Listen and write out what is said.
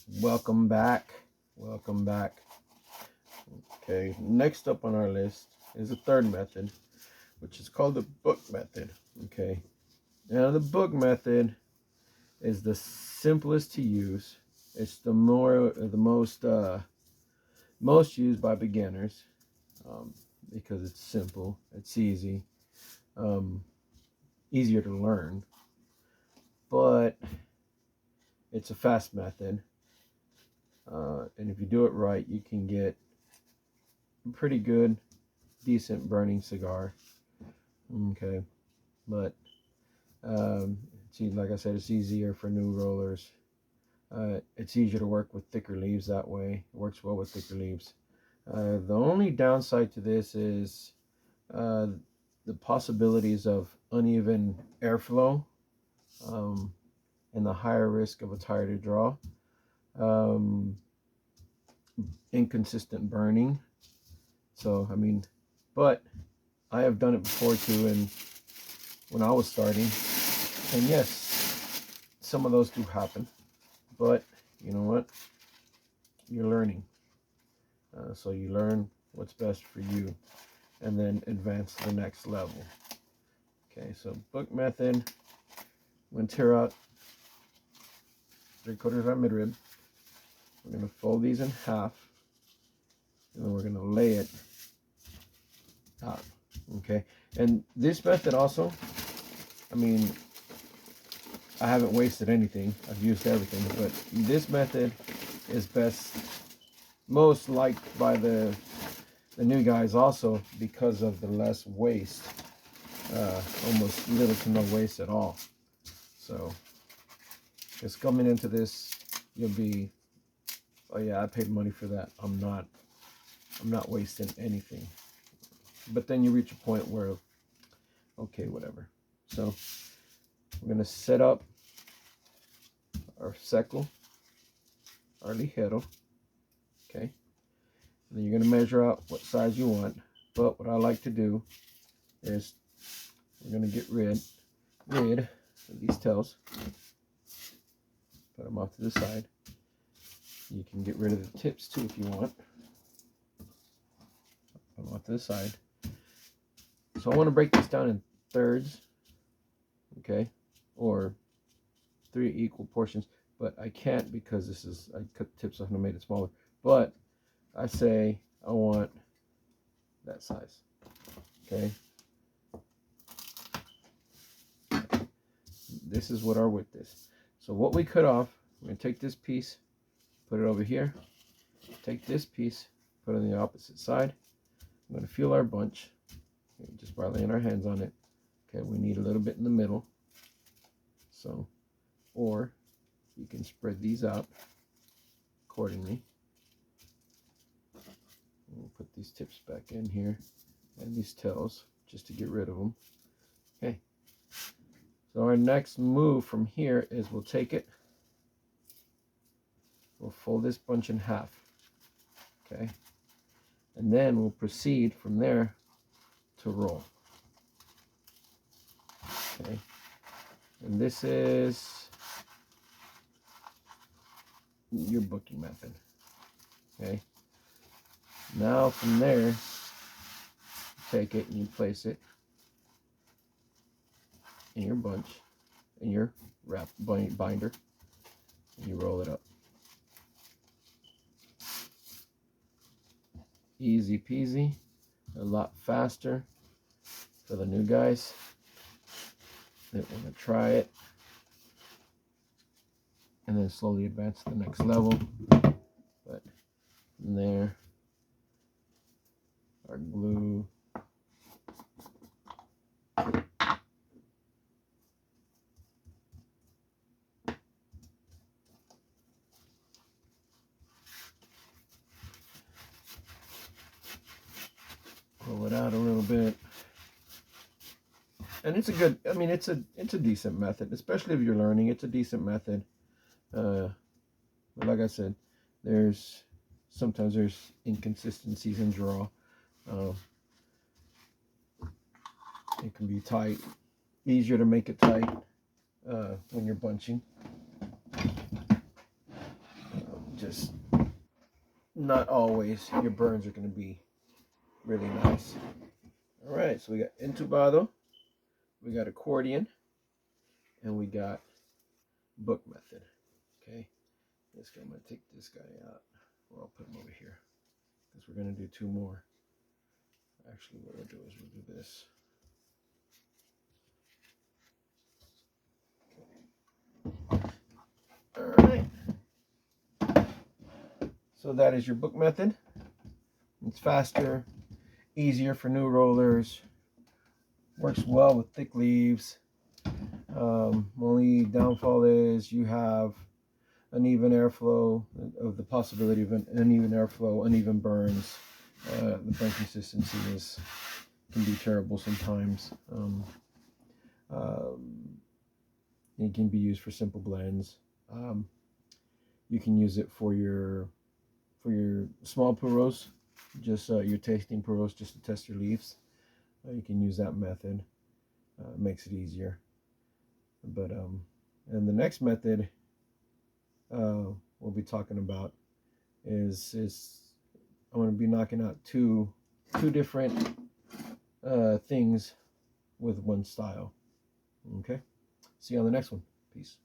Welcome back. Welcome back. Okay, next up on our list is a third method, which is called the book method. Okay, now the book method is the simplest to use. It's the most used by beginners um, because it's simple, it's easy, um, easier to learn, but it's a fast method. And if you do it right, you can get a pretty good, decent burning cigar. Okay, but see, like I said, it's easier for new rollers. It's easier to work with thicker leaves that way. It works well with thicker leaves. The only downside to this is uh, the possibilities of uneven airflow um, and the higher risk of a tire to draw. Um, Inconsistent burning. So, I mean, but I have done it before too, and when I was starting, and yes, some of those do happen, but you know what? You're learning. So you learn what's best for you and then advance to the next level. Okay, so book method. I'm going to tear out 3/4 of our midrib. We're going to fold these in half and then we're going to lay it out. Okay, and this method also, I mean, I haven't wasted anything. I've used everything, but this method is most liked by the new guys also because of the less waste, almost little to no waste at all. So just coming into this, you'll be, oh yeah, I paid money for that. I'm not wasting anything. But then you reach a point where, okay, whatever. So we're gonna set up our seco, our ligero, okay. And then you're gonna measure out what size you want. But what I like to do is we're gonna get rid of these tails. Put them off to the side. You can get rid of the tips too if you want. Put them off to the side. So I want to break this down in thirds, okay, or 3 equal portions, but I can't because I cut the tips off and I made it smaller. But I say I want that size, okay. This is what our width is. So what we cut off, we're going to take this piece, put it over here, take this piece, put it on the opposite side. I'm going to feel our bunch, okay, just by laying our hands on it. Okay, we need a little bit in the middle. So, or you can spread these out accordingly. We'll put these tips back in here and these tails just to get rid of them. Okay. So our next move from here is we'll take it, we'll fold this bunch in half. Okay. And then we'll proceed from there to roll. Okay. And this is your booking method. Okay. Now from there, take it and you place it in your bunch, in your wrap binder, and you roll it up. Easy peasy, a lot faster for the new guys that want to try it, and then slowly advance to the next level. But from there, our glue. Pull it out a little bit. And it's a good, I mean, it's a decent method, especially if you're learning. It's a decent method. But like I said, sometimes there's inconsistencies in draw. It can be tight, easier to make it tight when you're bunching. just not always your burns are going to be really nice. All right, so we got intubado, we got accordion, and we got book method. Okay, I'm going to take this guy out. Well, I'll put him over here because we're going to do two more. Actually, what we'll do is we'll do this. Okay. All right. So that is your book method. It's faster, easier for new rollers. Works well with thick leaves. Only downfall is you have uneven airflow, of the possibility of an uneven airflow, uneven burns. The burn consistency can be terrible sometimes. It can be used for simple blends. You can use it for your small puros, just your tasting puros, just to test your leaves. You can use that method. It makes it easier. But and the next method we'll be talking about is I'm going to be knocking out two different things with one style. Okay, see you on the next one. Peace.